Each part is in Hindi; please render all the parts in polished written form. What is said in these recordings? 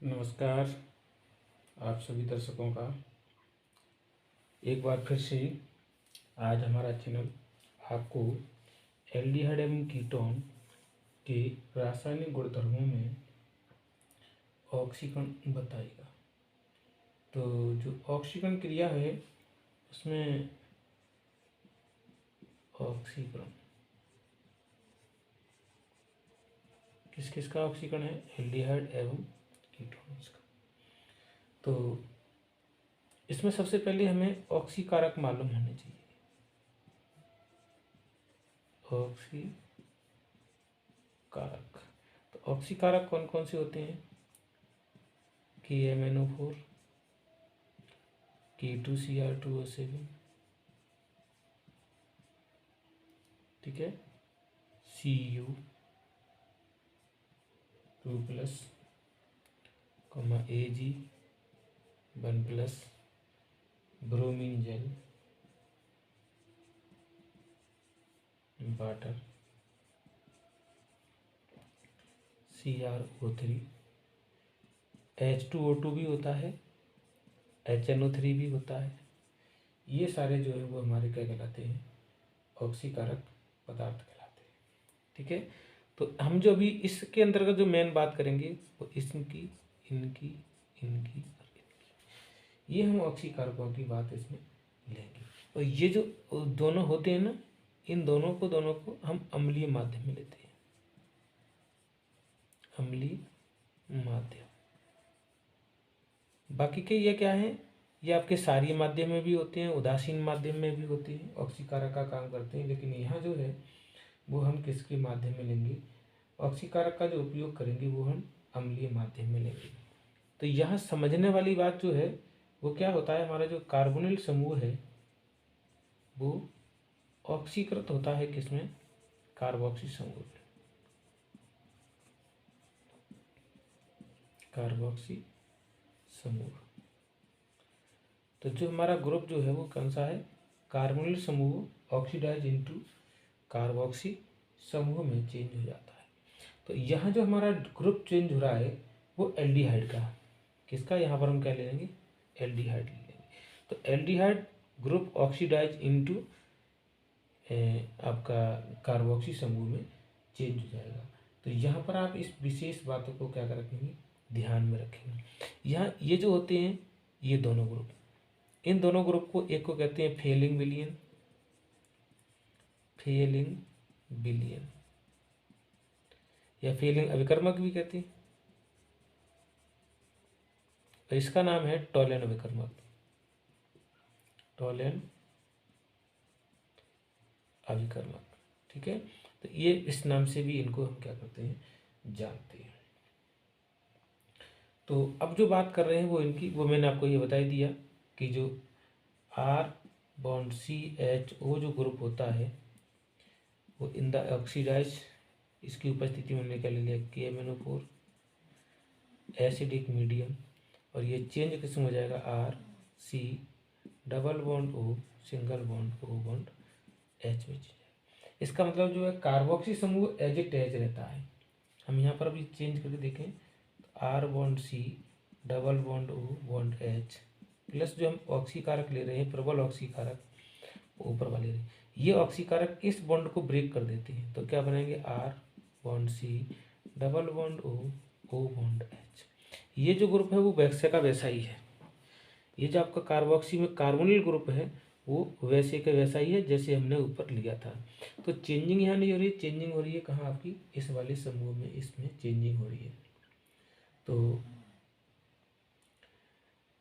नमस्कार आप सभी दर्शकों का एक बार फिर से। आज हमारा चैनल आपको एल्डिहाइड एवं कीटोन के रासायनिक गुणधर्मों में ऑक्सीकरण बताएगा। तो जो ऑक्सीकरण क्रिया है उसमें ऑक्सीकरण किस किस का ऑक्सीकरण है? एल्डिहाइड एवं कीटोन का। तो इसमें सबसे पहले हमें ऑक्सीकारक मालूम होने चाहिए। ऑक्सीकारक, तो ऑक्सीकारक कौन कौन से होते हैं? KMnO4, K2Cr2O7, ठीक है, Cu2+, Ag1+, bromine jail, water, CrO3, H2O2 भी होता है, HNO3 भी होता है। ये सारे जो है वो हमारे क्या कहलाते हैं? ऑक्सीकारक पदार्थ कहलाते हैं। ठीक है, तो हम जो अभी इसके अंतर्गत जो मेन बात करेंगे वो इनकी इनकी इनकी और इनकी, ये हम ऑक्सीकारकों की बात इसमें लेंगे। और ये जो दोनों होते हैं ना, इन दोनों को हम अम्लीय माध्यम में लेते हैं। अम्लीय माध्यम। बाकी के ये क्या है? ये आपके क्षारीय माध्यम में भी होते हैं, उदासीन माध्यम में भी होते हैं, ऑक्सीकारक का काम करते हैं। लेकिन यहाँ जो है वो हम किसके माध्यम में लेंगे? ऑक्सीकारक का जो उपयोग करेंगे वो हम अम्लीय माध्यम में लेंगे। तो यहाँ समझने वाली बात जो है वो क्या होता है? हमारा जो कार्बोनिल समूह है वो ऑक्सीकृत होता है किसमें? कार्बोक्सी समूह में। कार्बोक्सी समूह। तो जो हमारा ग्रुप जो है वो कौन सा है? कार्बोनिल समूह ऑक्सीडाइज इनटू कार्बोक्सी समूह में चेंज हो जाता है। तो यहाँ जो हमारा ग्रुप चेंज हो रहा है वो एल्डिहाइड का। किसका? यहाँ पर हम क्या ले लेंगे? एल्डिहाइड ले लेंगे। तो एल्डिहाइड ग्रुप ऑक्सीडाइज इनटू आपका कार्बोक्सी समूह में चेंज हो जाएगा। तो यहाँ पर आप इस विशेष बातों को क्या कर रखेंगे? ध्यान में रखेंगे। यहाँ ये जो होते हैं ये दोनों ग्रुप, इन दोनों ग्रुप को एक को कहते हैं फेलिंग विलियन, फेलिंग विलियन या फेलिंग अभिकर्मक भी कहते हैं। तो इसका नाम है टॉलेन अभिकर्मक, टॉलेन अभिकर्मक। ठीक है, तो ये इस नाम से भी इनको हम क्या करते हैं? जानते हैं। तो अब जो बात कर रहे हैं वो इनकी, वो मैंने आपको ये बता ही दिया कि जो R⋅CHO जो ग्रुप होता है वो इन द ऑक्सीडाइज, इसकी उपस्थिति में हमने क्या ले लिया? KMnO4 एसिडिक मीडियम, और ये चेंज किस में हो जाएगा? RC double bond O single bond O bond H में चेंज। इसका मतलब जो है कार्बोक्सी समूह एज इट एज रहता है। हम यहाँ पर अभी चेंज करके देखें तो R⋅C double bond O bond H plus जो हम ऑक्सीकारक ले रहे हैं, प्रबल ऑक्सीकारक ऊपर वाले ले रहे हैं, ये ऑक्सीकारक इस बॉन्ड को ब्रेक कर देते हैं। तो क्या बनाएंगे? R⋅C double bond O bond H। ये जो ग्रुप है वो वैसे का वैसा ही है। ये जो आपका कार्बोक्सी में कार्बोनिल ग्रुप है वो वैसे का वैसा ही है जैसे हमने ऊपर लिया था। तो चेंजिंग यहाँ नहीं हो रही, चेंजिंग हो रही है कहाँ? आपकी इस वाले समूह में, इसमें चेंजिंग हो रही है। तो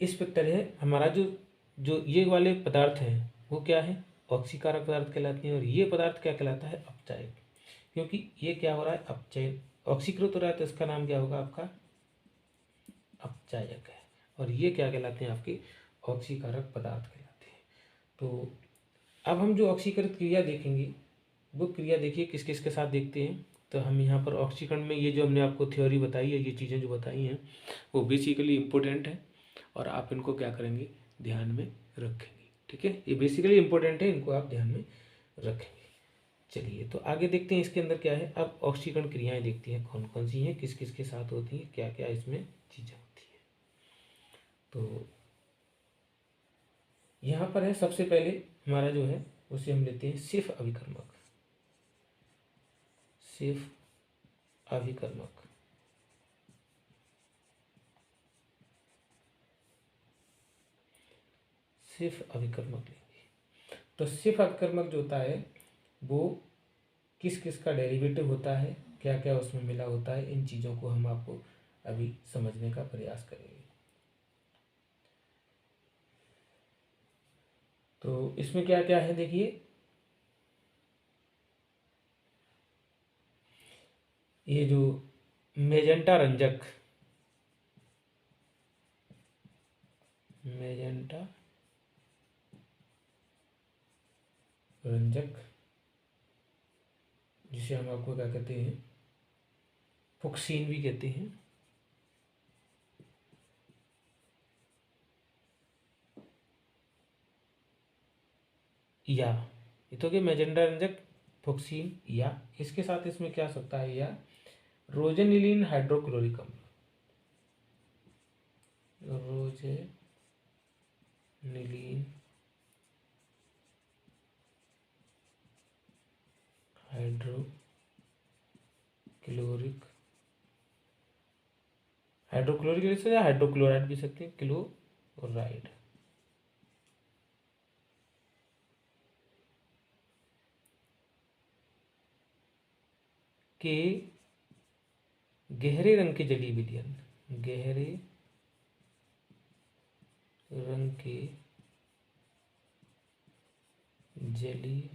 इस प्रकार है हमारा जो जो ये वाले पदार्थ हैं वो क्या है? ऑक्सीकारक पदार्थ कहलाते हैं। और ये पदार्थ क्या कहलाता है? अपचायक। क्योंकि ये क्या हो रहा है? अपचयन, ऑक्सीकृत हो रहा है, तो इसका नाम क्या होगा? आपका अपचायक है। और ये क्या कहलाते हैं? आपके ऑक्सीकारक पदार्थ कहलाते हैं। तो अब हम जो ऑक्सीकृत क्रिया देखेंगे वो क्रिया देखिए किस किस के साथ देखते हैं। तो हम यहाँ पर ऑक्सीकरण में ये जो हमने आपको थ्योरी बताई है, ये चीज़ें जो बताई हैं वो बेसिकली इम्पोर्टेंट है और आप इनको क्या करेंगे? ध्यान में रखेंगे। ठीक है, ये बेसिकली इम्पोर्टेंट है, इनको आप ध्यान में रखेंगे। चलिए तो आगे देखते हैं इसके अंदर क्या है। अब ऑक्सीकरण क्रियाएं देखती हैं कौन कौन सी हैं, किस किस के साथ होती हैं, क्या क्या इसमें चीज़ें होती हैं। तो यहाँ पर है सबसे पहले हमारा जो है उसे हम लेते हैं सिर्फ अभिकर्मक। सिर्फ अभिकर्मक सिर्फ अभिकर्मक लेंगे। तो सिर्फ अभिकर्मक जो होता है वो किस किस का डेरिवेटिव होता है, क्या क्या उसमें मिला होता है, इन चीज़ों को हम आपको अभी समझने का प्रयास करेंगे। तो इसमें क्या क्या है देखिए, ये जो मेजेंटा रंजक, मेजेंटा रंजक जिसे हम आपको क्या कहते हैं, फुक्सीन भी कहते हैं, या ये तो कि मेजेंटा रंजक, फुक्सीन, या इसके साथ इसमें क्या सकता है, या रोजेनिलीन हाइड्रोक्लोरिक अम्ल, रोजेनिलीन हाइड्रोक्लोरिक, हाइड्रोक्लोरिक एसिड या हाइड्रोक्लोराइड भी सकते हैं, क्लोराइड के गहरे रंग के जलीय विलयन, गहरे रंग के जलीय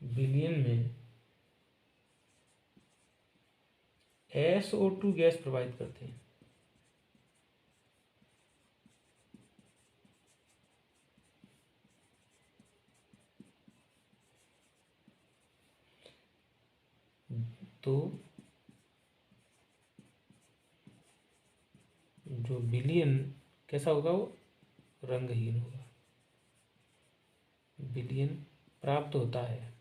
विलयन में SO2 गैस प्रवाहित करते हैं। तो जो विलयन कैसा होगा, वो रंगहीन होगा, विलयन प्राप्त होता है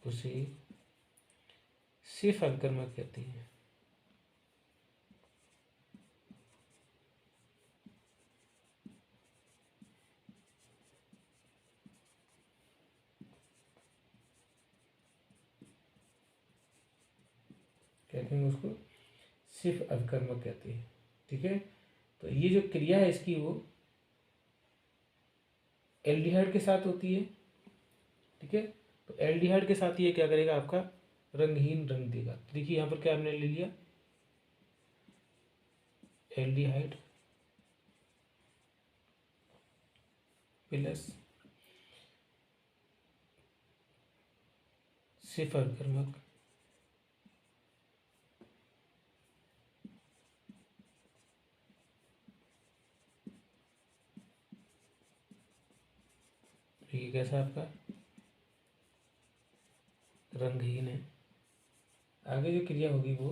उसे सिर्फ अभिकर्मक कहते हैं। कहते हैं उसको सिर्फ अभिकर्मक कहते हैं। ठीक है, तो ये जो क्रिया है इसकी वो एल्डिहाइड के साथ होती है। ठीक है, तो एल्डिहाइड के साथ ये क्या करेगा, आपका रंगहीन रंग देगा। तो देखिए यहाँ पर क्या हमने ले लिया, एल्डिहाइड प्लस सिर्फ अभिकर्मक, ये कैसा आपका रंगहीन है। आगे जो क्रिया होगी वो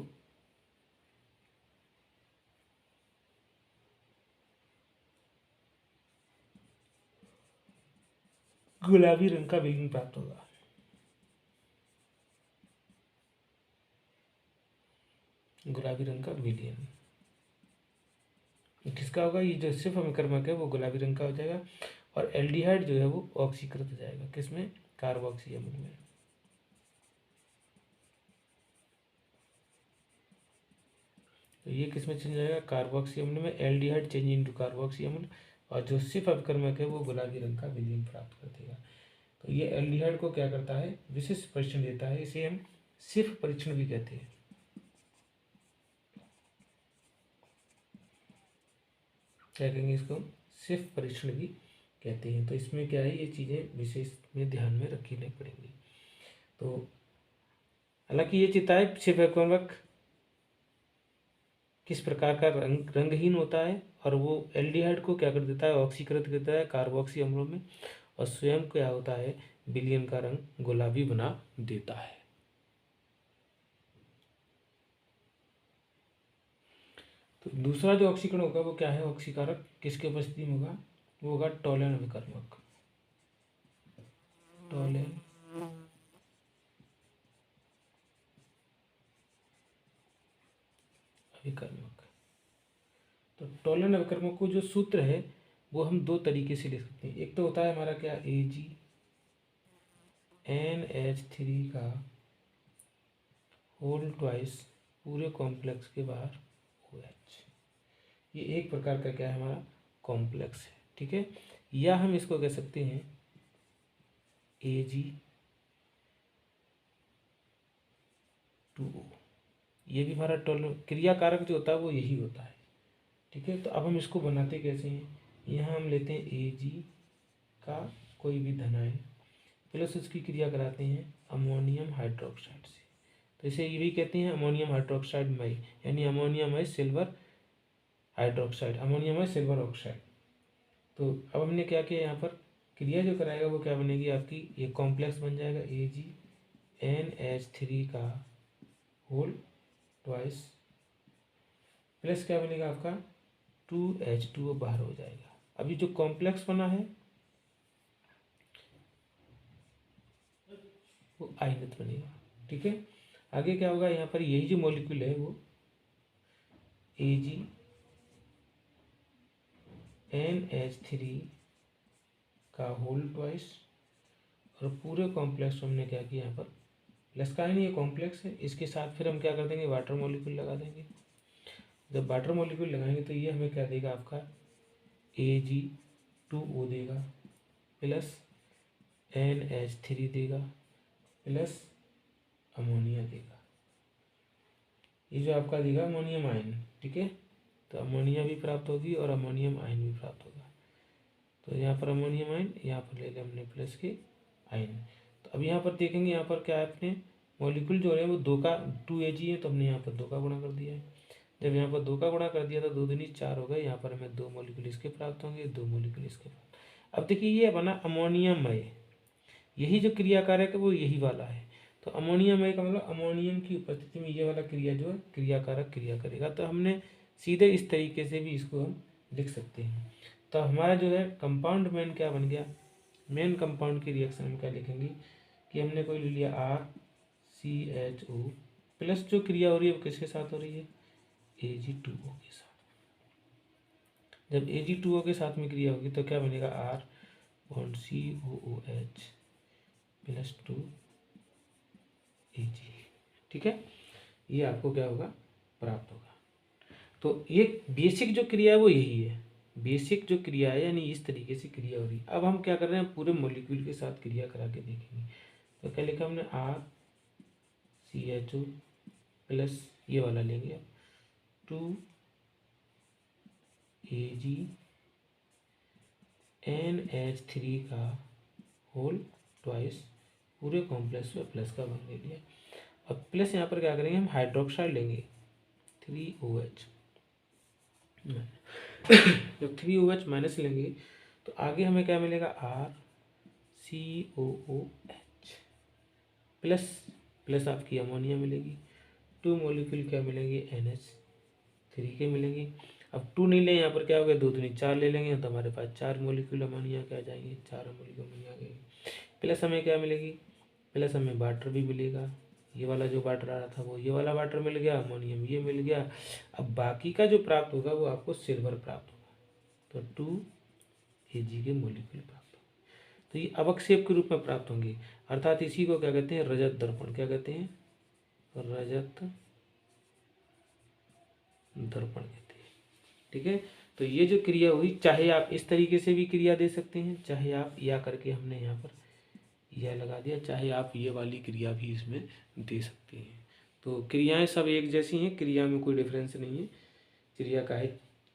गुलाबी रंग का विलयन प्राप्त होगा। गुलाबी रंग का विलयन किसका होगा, ये जो सिर्फ अभिकर्मक है वो गुलाबी रंग का हो जाएगा, और एल्डिहाइड जो है वो ऑक्सीकृत हो जाएगा, किसमें, कार्बोक्सी अम्ल में। तो ये किसमें चेंज जाएगा, कार्बोक्सी अम्ल में, एल्डिहाइड चेंज इनटू कार्बोक्सी अम्ल, और जो सिर्फ अभिकर्मक है वो गुलाबी रंग का विलयन प्राप्त कर देगा। तो ये एल्डिहाइड को क्या करता है, विशिष्ट परीक्षण देता है, इसे हम सिर्फ परीक्षण भी कहते हैं। क्या कहेंगे इसको, सिर्फ परीक्षण भी कहते हैं। तो इसमें क्या है, ये चीज़ें विशेष में ध्यान में रखनी पड़ेंगी। तो हालांकि ये चिताएं सिर्फ अभिकर्मक किस प्रकार का रंगहीन होता है, और वो एल्डिहाइड को क्या कर देता है, ऑक्सीकृत कर देता है कार्बोक्सी अम्लों में, और स्वयं क्या होता है, विलयन का रंग गुलाबी बना देता है। तो दूसरा जो ऑक्सीकरण होगा वो क्या है, ऑक्सीकारक किसके उपस्थिति में होगा, वो होगा टॉलन अभिकर्मक। टॉलन अभिकर्मक। तो टॉलन अभिकर्मक को जो सूत्र है वो हम दो तरीके से लिख सकते हैं। एक तो होता है हमारा क्या, AgNH3 का होल ट्वाइस पूरे कॉम्प्लेक्स के बाहर OH। ये एक प्रकार का क्या है, हमारा कॉम्प्लेक्स है, ठीक है। या हम इसको कह सकते हैं Ag2O। ये भी हमारा क्रिया कारक जो होता है वो यही होता है, ठीक है। तो अब हम इसको बनाते कैसे हैं, यहाँ हम लेते हैं Ag का कोई भी धनायन प्लस उसकी क्रिया कराते हैं अमोनियम हाइड्रोक्साइड से। तो इसे ये भी कहते हैं अमोनियम हाइड्रोक्साइड मय, यानी अमोनियमय सिल्वर हाइड्रोक्साइड, अमोनियमय सिल्वर ऑक्साइड। तो अब हमने क्या किया, यहाँ पर क्रिया जो कराएगा वो क्या बनेगी आपकी, ये कॉम्प्लेक्स बन जाएगा AgNH3 का होल ट्वाइस प्लस क्या बनेगा आपका 2H2O बाहर हो जाएगा। अभी जो कॉम्प्लेक्स बना है वो आयनित बनेगा, ठीक है। आगे क्या होगा, यहाँ पर यही जो मॉलिक्यूल है वो AgNH3 का होल ट्वाइस और पूरे कॉम्प्लेक्स हमने क्या किया, यहाँ पर प्लस का है नहीं, ये कॉम्प्लेक्स है, इसके साथ फिर हम क्या कर देंगे, वाटर मॉलिक्यूल लगा देंगे। जब वाटर मॉलिक्यूल लगाएंगे तो ये हमें क्या देगा आपका Ag2O देगा प्लस NH3 देगा प्लस अमोनिया देगा। ये जो आपका देगा अमोनियम आयन, ठीक है। तो अमोनिया भी प्राप्त होगी और अमोनियम आयन भी प्राप्त होगा। तो यहाँ पर अमोनियम आयन, यहाँ पर ले लिया हमने प्लस के आयन। तो अब यहाँ पर देखेंगे, यहाँ पर क्या है, अपने मॉलिक्यूल जो है वो 2 का 2Ag है, तो हमने यहाँ पर 2 का गुणा कर दिया है। जब यहाँ पर 2 का गुणा कर दिया तो 2 दूनी 4 हो गए। यहाँ पर हमें 2 मॉलिक्यूल इसके प्राप्त होंगे, 2 मॉलिक्यूल इसके प्राप्त। अब देखिए ये बना अमोनियमय, यही जो क्रिया कारक है वो यही वाला है। तो अमोनियमय का मतलब अमोनियम की उपस्थिति में ये वाला क्रिया जो है क्रिया कारक क्रिया करेगा। तो हमने सीधे इस तरीके से भी इसको हम लिख सकते हैं। तो हमारा जो है कंपाउंड मेन क्या बन गया, मेन कंपाउंड की रिएक्शन हम क्या लिखेंगे कि हमने कोई ले लिया RCHO प्लस जो क्रिया हो रही है वो किसके साथ हो रही है, Ag2O के साथ। जब Ag2O के साथ में क्रिया होगी तो क्या बनेगा, R bond COOH plus 2Ag, ठीक है। ये आपको क्या होगा, प्राप्त होगा। तो ये बेसिक जो क्रिया है वो यही है, बेसिक जो क्रिया है, यानी इस तरीके से क्रिया हो रही है। अब हम क्या कर रहे हैं, पूरे मॉलिक्यूल के साथ क्रिया करा के देखेंगे। तो क्या लिखा हमने, RCHO प्लस ये वाला लेंगे 2AgNH3 का होल ट्वाइस पूरे कॉम्प्लेक्स में प्लस का बन ले लिया। अब प्लस यहाँ पर क्या करेंगे, हम हाइड्रोक्साइड लेंगे 3OH। जब 3OH माइनस लेंगे तो आगे हमें क्या मिलेगा, RCOOH प्लस प्लस आपकी अमोनिया मिलेगी, 2 मॉलिक्यूल क्या मिलेंगे, NH3 के मिलेंगे। अब 2 नहीं लें, यहाँ पर क्या हो गया, 2 दूनी 4 ले लेंगे तो हमारे पास 4 मॉलिक्यूल अमोनिया क्या आ जाएंगे, 4 मॉलिक्यूल अमोनिया आ गए। प्लस हमें क्या मिलेगी, प्लस हमें वाटर भी मिलेगा। ये वाला जो वाटर आ रहा था वो ये वाला वाटर मिल गया, अमोनियम ये मिल गया। अब बाकी का जो प्राप्त होगा वो आपको सिल्वर प्राप्त होगा, तो 2Ag के मॉलिक्यूल प्राप्त होंगे। तो ये अवक्षेप के रूप में प्राप्त होंगे, अर्थात इसी को क्या कहते हैं, रजत दर्पण। क्या कहते हैं, रजत दर्पण कहते हैं, ठीक है। तो ये जो क्रिया हुई, चाहे आप इस तरीके से भी क्रिया दे सकते हैं, चाहे आप या करके हमने यहाँ पर यह लगा दिया, चाहे आप ये वाली क्रिया भी इसमें दे सकते हैं। तो क्रियाएं सब एक जैसी हैं, क्रिया में कोई डिफरेंस नहीं है। क्रिया का है,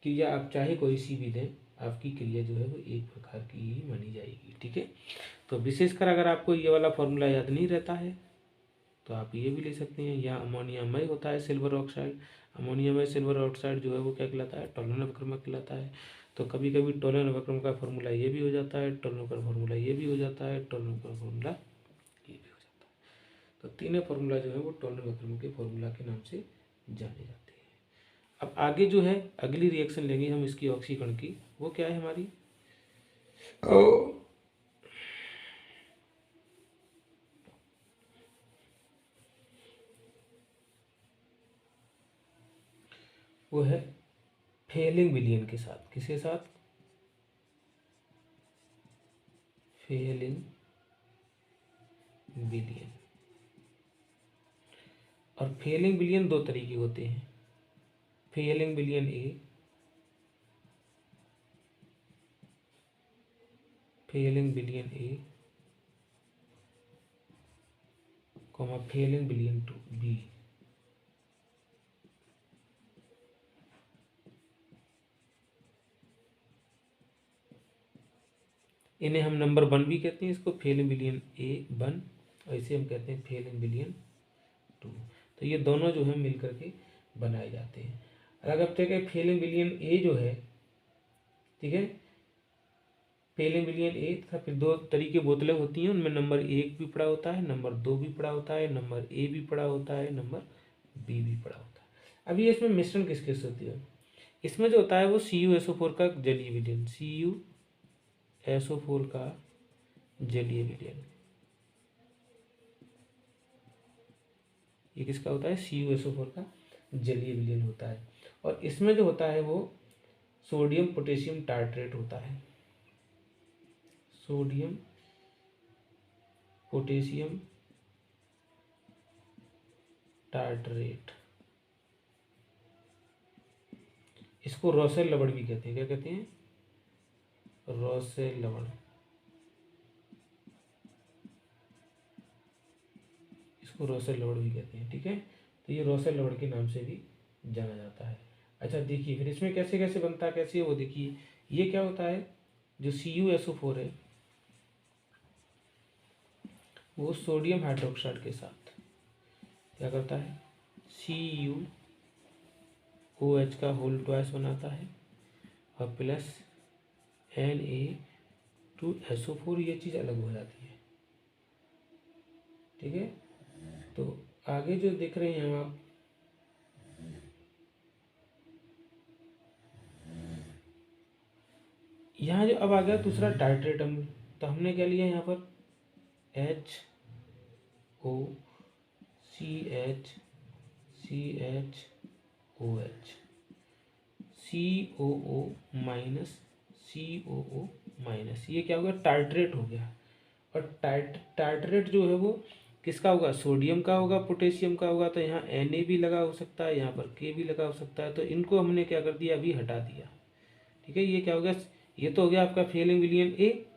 क्रिया आप चाहे कोई सी भी दें, आपकी क्रिया जो है वो एक प्रकार की ही मानी जाएगी, ठीक है। तो विशेषकर अगर आपको ये वाला फॉर्मूला याद नहीं रहता है तो आप ये भी ले सकते हैं। यहाँ अमोनियमय होता है सिल्वर ऑक्साइड, अमोनियमय सिल्वर ऑक्साइड जो है वो क्या कहलाता है, टॉलन अभिकर्मक कहलाता है। तो कभी कभी टॉलन अभिकर्मक का फॉर्मूला ये भी हो जाता है, टॉलन का फॉर्मूला ये भी हो जाता है, टॉलन का फॉर्मूला ये भी हो जाता है। तो तीनों फार्मूला जो है वो टॉलन अभिकर्मक के फॉर्मूला के नाम से जाने जाते हैं। अब आगे जो है अगली रिएक्शन लेंगे हम इसकी ऑक्सीकरण की, वो क्या है हमारी ओ, वो है फेलिंग विलियन के साथ। किसके साथ? फेलिंग विलियन। और फेलिंग विलियन दो तरीके होते हैं, फेलिंग विलियन ए, फेलिंग विलियन ए, कॉमा फेलिंग विलियन टू बी। इन्हें हम नंबर 1 भी कहते हैं, इसको फेलिंग विलियन ए 1, और इसे हम कहते हैं फेलिंग विलियन 2। तो ये दोनों जो है मिल करके बनाए जाते हैं। अगर आप देखें फेलिंग विलियन ए जो है, ठीक है, फेलिंग विलियन ए तथा फिर दो तरीके बोतलें होती हैं, उनमें नंबर 1 भी पड़ा होता है, नंबर 2 भी पड़ा होता है, नंबर ए भी पड़ा होता है, नंबर बी भी पड़ा होता है। अब ये इसमें मिश्रण किस किस होती है? इसमें जो होता है वो CuSO4 का जलीय विलयन, CuSO4 का जलीय विलयन। ये किसका होता है? CuSO4 का जलीय विलयन होता है। और इसमें जो होता है वो सोडियम पोटेशियम टार्ट्रेट होता है, सोडियम पोटेशियम टार्ट्रेट। इसको रोसेल लवण भी कहते हैं। क्या कहते हैं? रोसेल लवण। इसको रोसेल लवण भी कहते हैं, ठीक है। तो ये रोसेल लवण के नाम से भी जाना जाता है। अच्छा देखिए फिर इसमें कैसे कैसे बनता है, कैसे वो देखिए, ये क्या होता है, जो CuSO4 है वो सोडियम हाइड्रोक्साइड के साथ क्या करता है, CuOH का होल ट्वाइस बनाता है और प्लस Na2SO4, ये चीज़ अलग हो जाती है, ठीक है। तो आगे जो देख रहे हैं आप, यहाँ जो अब आ गया दूसरा टाइट्रेट अम्ल। तो हमने क्या लिया यहाँ पर HOCH COO minus COO minus, ये क्या हो गया, टाइट्रेट हो गया। और टाइट्रेट जो है वो किसका होगा, सोडियम का होगा, पोटेशियम का होगा। तो यहाँ Na भी लगा हो सकता है, यहाँ पर K भी लगा हो सकता है। तो इनको हमने क्या कर दिया, अभी हटा दिया, ठीक है। ये क्या हो गया, ये तो हो गया आपका फेलिंग विलियन ए।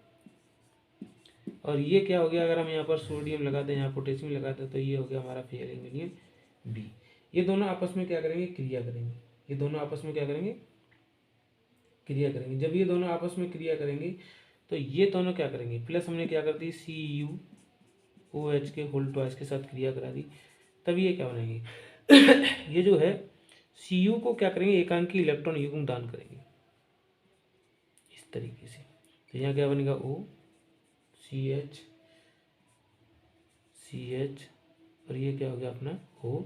और ये क्या हो गया, अगर हम यहाँ पर सोडियम लगा दें, यहाँ पोटेशियम लगा दें, तो ये हो गया हमारा फेलिंग विलियन बी। ये दोनों आपस में क्या करेंगे, क्रिया करेंगे। ये दोनों आपस में क्या करेंगे, क्रिया करेंगे। जब ये दोनों आपस में क्रिया करेंगे तो ये दोनों क्या करेंगे, प्लस हमने क्या कर दी, CuOH के होल ट्वाइस के साथ क्रिया करा दी, तब ये क्या बनेंगे ये जो है Cu को क्या करेंगे, एकांकी इलेक्ट्रॉन युग्म दान करेंगे इस तरीके से। तो यहाँ क्या बनेगा, OCH CH, और ये क्या हो गया अपना O।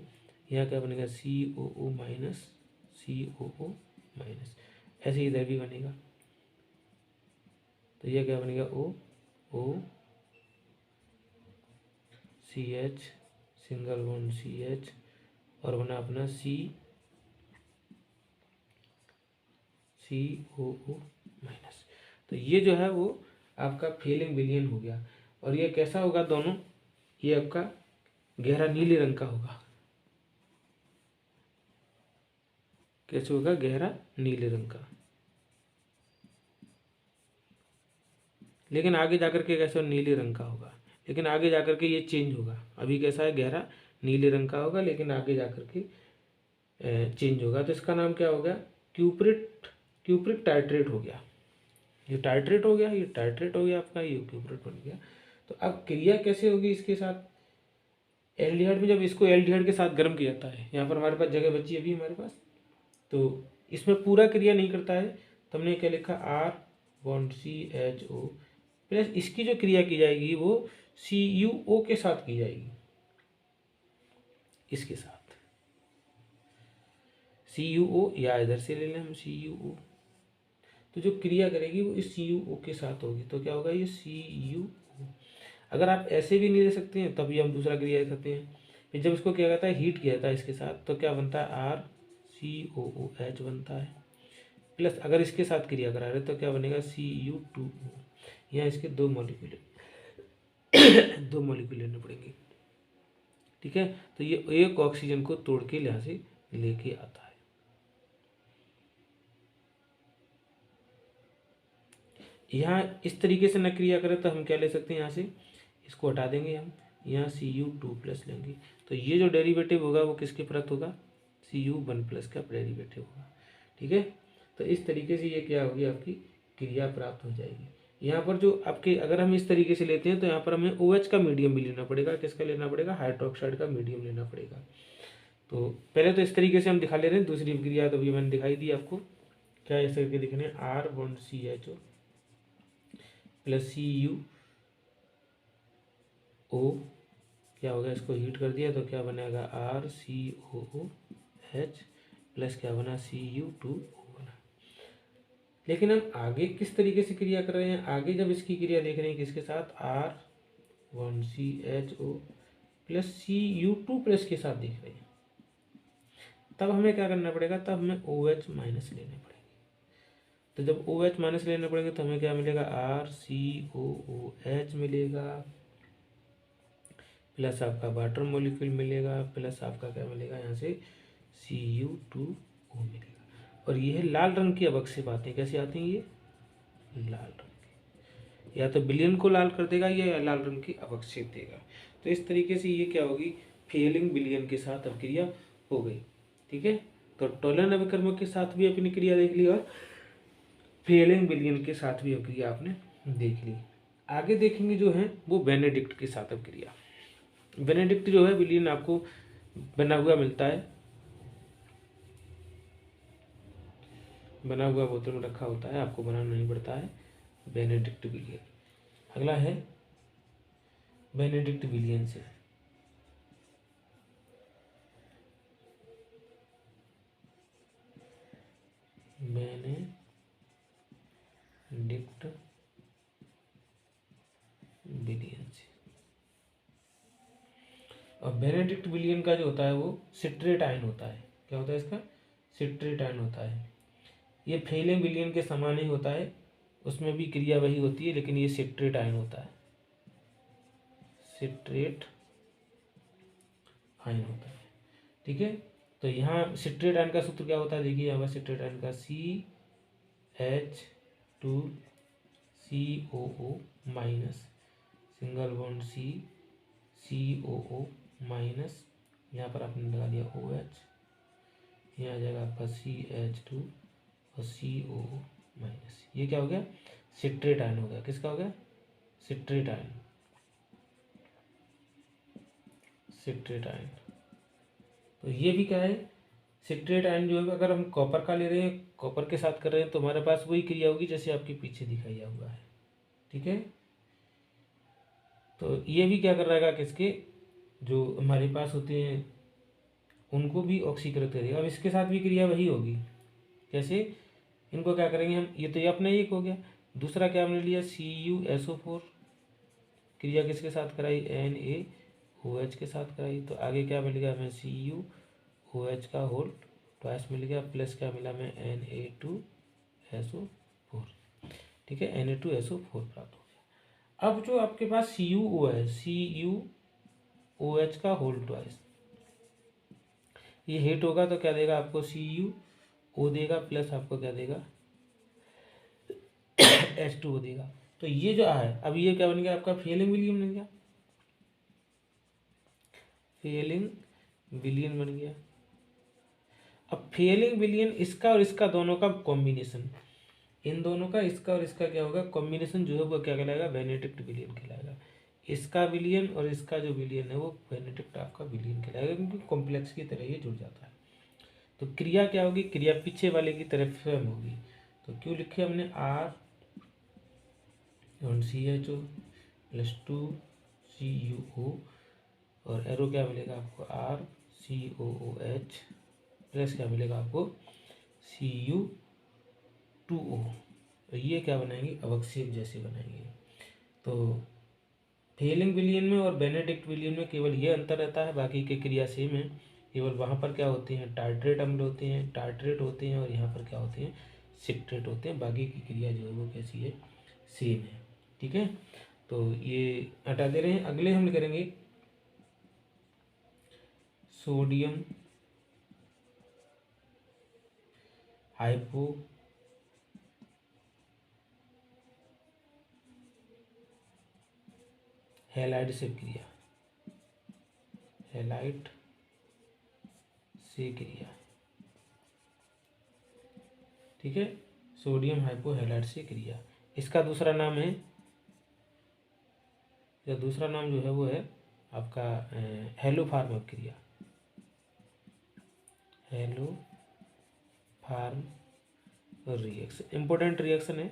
यहाँ क्या बनेगा, COO माइनस COO माइनस, ऐसे इधर भी बनेगा। तो ये क्या बनेगा, OCH सिंगल बॉन्ड CH, और बना अपना COO माइनस। तो ये जो है वो आपका फेलिंग विलियन हो गया। और ये कैसा होगा दोनों, ये आपका गहरा नीले रंग का होगा। कैसे होगा, गहरा नीले रंग का। लेकिन आगे जाकर के कैसे नीले रंग का होगा, लेकिन आगे जाकर के ये चेंज होगा। अभी कैसा है, गहरा नीले रंग का होगा, लेकिन आगे जाकर के चेंज होगा। तो इसका नाम क्या हो गया, क्यूप्रिक टाइट्रेट हो गया। ये टाइट्रेट हो गया, ये टाइट्रेट हो गया आपका, ये क्यूप्रेट बन गया। तो अब क्रिया कैसे होगी इसके साथ, एल्डिहाइड में जब इसको एल्डिहाइड के साथ गर्म किया जाता है, यहाँ पर हमारे पास जगह बची अभी हमारे पास, तो इसमें पूरा क्रिया नहीं करता है। तो हमने क्या लिखा, R₁CHO प्लस इसकी जो क्रिया की जाएगी वो CuO के साथ की जाएगी, इसके साथ CuO, या इधर से ले लें हम CuO, तो जो क्रिया करेगी वो इस CuO के साथ होगी। तो क्या होगा, ये CuO। अगर आप ऐसे भी नहीं ले सकते हैं तभी हम दूसरा क्रिया दे सकते हैं। फिर जब इसको क्या कहता है, हीट किया जाता है इसके साथ, तो क्या बनता है, RCOOH बनता है। प्लस अगर इसके साथ क्रिया करा रहे तो क्या बनेगा, Cu2O। यहाँ इसके दो मॉलिक्यूल दो मॉलिक्यूल लेने पड़ेंगे। ठीक है, तो ये एक ऑक्सीजन को तोड़ के यहाँ से लेके आता है। यहाँ इस तरीके से न क्रिया करें तो हम क्या ले सकते हैं, यहाँ से इसको हटा देंगे हम, यहाँ Cu2+ लेंगे। तो ये जो डेरिवेटिव होगा वो किसके प्रत होगा, Cu1+ का डेरिवेटिव होगा। ठीक है, तो इस तरीके से ये क्या होगी, आपकी क्रिया प्राप्त हो जाएगी। यहाँ पर जो आपके, अगर हम इस तरीके से लेते हैं तो यहाँ पर हमें OH का मीडियम भी लेना पड़ेगा। किसका लेना पड़ेगा, हाइड्रोक्साइड का मीडियम लेना पड़ेगा। तो पहले तो इस तरीके से हम दिखा ले रहे हैं, दूसरी क्रिया तो अभी मैंने दिखाई दी आपको। क्या इस करके दिखने, R1CHO प्लस CuO, क्या होगा, इसको हीट कर दिया तो क्या बनेगा, RCOOH प्लस क्या बना, Cu2O बना। लेकिन हम आगे किस तरीके से क्रिया कर रहे हैं, आगे जब इसकी क्रिया देख रहे हैं किसके साथ, R1CHO प्लस Cu2+ के साथ देख रहे हैं, तब हमें क्या करना पड़ेगा, तब हमें OH- लेने पड़ेंगे। तो जब OH- लेने पड़ेंगे तो हमें क्या मिलेगा, RCOOH मिलेगा, प्लस आपका वाटर मॉलिक्यूल मिलेगा, प्लस आपका क्या मिलेगा, यहाँ से Cu2O मिलेगा। और ये है लाल रंग की अवक्षेप आती है। कैसे आती हैं ये, लाल रंग की, या तो विलयन को लाल कर देगा या लाल रंग की अवक्षेप देगा। तो इस तरीके से ये क्या होगी, फेलिंग विलयन के साथ अभिक्रिया हो गई। ठीक है, तो टोलन अभिकर्मक के साथ भी अपनी क्रिया देख ली और फेलिंग विलयन के साथ भी अभिक्रिया आपने देख ली। आगे देखेंगे जो है वो बेनेडिक्ट के साथ अभिक्रिया। बेनेडिक्ट जो है विलयन आपको बना हुआ मिलता है, बना हुआ बोतल में रखा होता है, आपको बनाना नहीं पड़ता है। बेनेडिक्ट विलियन, अगला है बेनेडिक्ट विलियन से। बेनेडिक्ट विलियन से, और बेनेडिक्ट विलियन का जो होता है वो सिट्रेट आयन होता है। क्या होता है इसका, सिट्रेट आयन होता है। ये फेलिंग विलियन के समान ही होता है, उसमें भी क्रिया वही होती है, लेकिन ये सिट्रेट आयन होता है, सिट्रेट आयन होता है। ठीक है, तो यहाँ सिट्रेट आयन का सूत्र क्या होता है, देखिए यहाँ पर सिट्रेट आयन का CH2COO minus, single bond COO minus, यहाँ पर आपने लगा दिया OH, यहाँ आ जाएगा आपका CH2 और COO माइनस। ये क्या हो गया, सिट्रेट आयन हो गया। किसका हो गया, सिट्रेट आयन, सिट्रेट आयन। तो ये भी क्या है, सिट्रेट आयन जो है, अगर हम कॉपर का ले रहे हैं, कॉपर के साथ कर रहे हैं, तो हमारे पास वही क्रिया होगी जैसे आपके पीछे दिखाया हुआ है। ठीक है, तो ये भी क्या कर रहेगा, किसके जो हमारे पास होते हैं उनको भी ऑक्सीकृत करेगा। अब इसके साथ भी क्रिया वही होगी। कैसे, इनको क्या करेंगे हम, ये तो ये अपना एक हो गया, दूसरा क्या हमने लिया, CuSO4, क्रिया किसके साथ कराई, NaOH के साथ कराई। तो आगे क्या मिलेगा हमें, CuOH का होल ट्वाइस मिल गया, प्लस क्या मिला हमें, Na2SO4। ठीक है, Na2SO4 प्राप्त हो गया। अब जो आपके पास CuO है, CuOH का होल ट्वाइस, ये हिट होगा तो क्या देगा आपको, CuO देगा, प्लस आपको क्या देगा, H2O देगा। तो ये जो है, अब ये क्या बन गया आपका, फेलिंग विलियन बन गया, फेलिंग विलियन बन गया। अब फेलिंग विलियन, इसका और इसका दोनों का कॉम्बिनेशन, इन दोनों का, इसका और इसका क्या होगा, कॉम्बिनेशन जो है वो क्या कहलाएगा, बेनेडिक्ट विलियन कहलाएगा। इसका विलियन और इसका जो विलियन है वो बेनेडिक्ट आपका विलियन कहलाएगा, क्योंकि कॉम्प्लेक्स की तरह ये जुड़ जाता है। तो क्रिया क्या होगी, क्रिया पीछे वाले की तरफ स्वयं होगी। तो क्यों लिखे हमने, R1CHO प्लस 2CuO, और एरो क्या मिलेगा आपको, RCOOH प्लस क्या मिलेगा आपको, Cu2O। और ये क्या बनाएंगे, अवक्षेप जैसे बनाएंगे। तो फेलिंग विलियन में और बेनेडिक्ट विलियन में केवल ये अंतर रहता है, बाकी की क्रिया सेम है। केवल वहाँ पर क्या होते हैं, टार्ट्रेट अम्ल होते हैं, टार्ट्रेट होते हैं, और यहाँ पर क्या होते हैं, सिट्रेट होते हैं। बाकी की क्रिया जो है वो कैसी है, सेम है। ठीक है, तो ये हटा दे रहे हैं। अगले हम करेंगे सोडियम हाइपो हैलाइड से क्रिया, हैलाइड से क्रिया। ठीक है, सोडियम हाइपोहैलाइड से क्रिया। इसका दूसरा नाम है, या दूसरा नाम जो है वो है आपका हेलोफार्म अपक्रिया, हेलोफार्म रिएक्शन। इम्पोर्टेंट रिएक्शन है,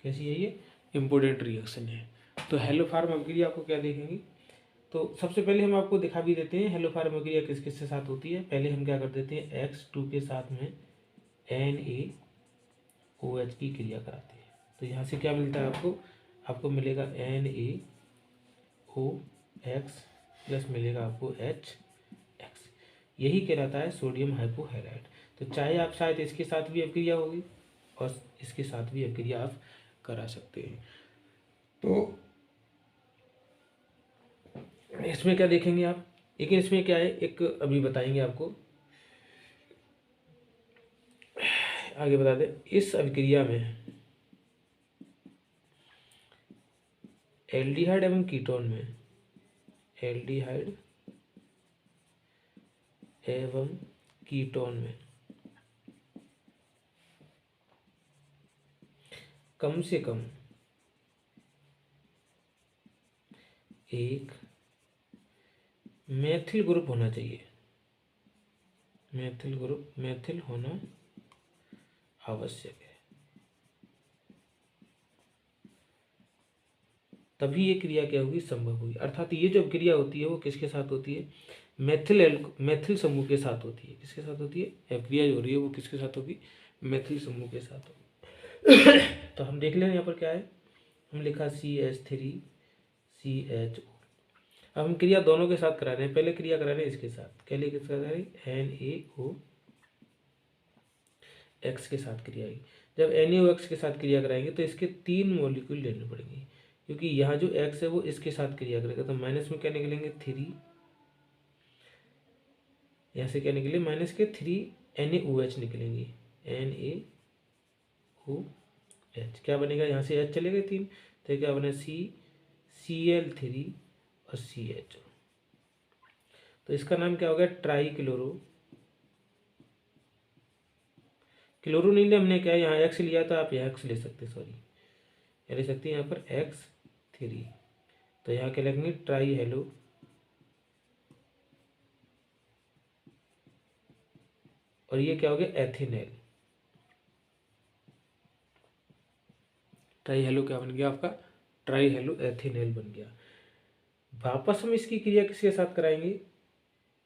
कैसी है ये, इम्पोर्टेंट रिएक्शन है। तो हेलोफार्म अपक्रिया आपको क्या देखेंगे, तो सबसे पहले हम आपको दिखा भी देते हैं हेलोफार्म अपक्रिया किस किस के साथ होती है। पहले हम क्या कर देते हैं, X2 के साथ में NaOH की क्रिया कराते हैं। तो यहाँ से क्या मिलता है आपको, आपको मिलेगा NaOX प्लस मिलेगा आपको HX। यही कहलाता है सोडियम हाइपोहैलाइड। तो चाहे आप शायद इसके साथ भी अपक्रिया होगी और इसके साथ भी अपक्रिया आप करा सकते हैं। तो इसमें क्या देखेंगे आप, लेकिन इसमें क्या है, एक अभी बताएंगे आपको, आगे बता दें। इस अभिक्रिया में एल्डिहाइड एवं कीटोन में, एल्डिहाइड एवं कीटोन में कम से कम एक मेथिल ग्रुप होना चाहिए, मेथिल ग्रुप, मेथिल होना आवश्यक है, तभी ये क्रिया क्या होगी, संभव होगी। अर्थात ये जो क्रिया होती है वो किसके साथ होती है, मेथिल समूह के साथ होती है। किसके साथ होती है, क्रिया जो हो रही है वो किसके साथ होगी, मेथिल समूह के साथ होगी। तो हम देख लें यहाँ पर क्या है, हम लिखा CH3CHO। अब हम क्रिया दोनों के साथ करा रहे हैं। पहले क्रिया करा रहे हैं इसके साथ, पहले किसके साथ करा रहे हैं, NaOX के साथ क्रिया आएगी। जब NaOX के साथ क्रिया कराएंगे तो इसके 3 मॉलिक्यूल लेने पड़ेंगे, क्योंकि यहाँ जो X है वो इसके साथ क्रिया करेगा। तो माइनस में क्या निकलेंगे, 3, यहाँ से क्या निकले, माइनस के 3 NaOH निकलेंगे, NaOH। क्या बनेगा, यहाँ से H चले गए 3, तो क्या बने, Cl3 और CHO। तो इसका नाम क्या हो गया, ट्राई क्लोरो। क्लोरो नहीं ले हमने, क्या यहाँ X लिया था, आप यहाँ X ले सकते, सॉरी ले सकते हैं यहाँ पर X3। तो यहाँ क्या लिखेंगे, ट्राई हेलो, और ये क्या हो गया, एथिनेल। ट्राई हेलो क्या बन गया आपका, ट्राई हेलो एथिनेल बन गया। वापस हम इसकी क्रिया किसके साथ कराएंगे,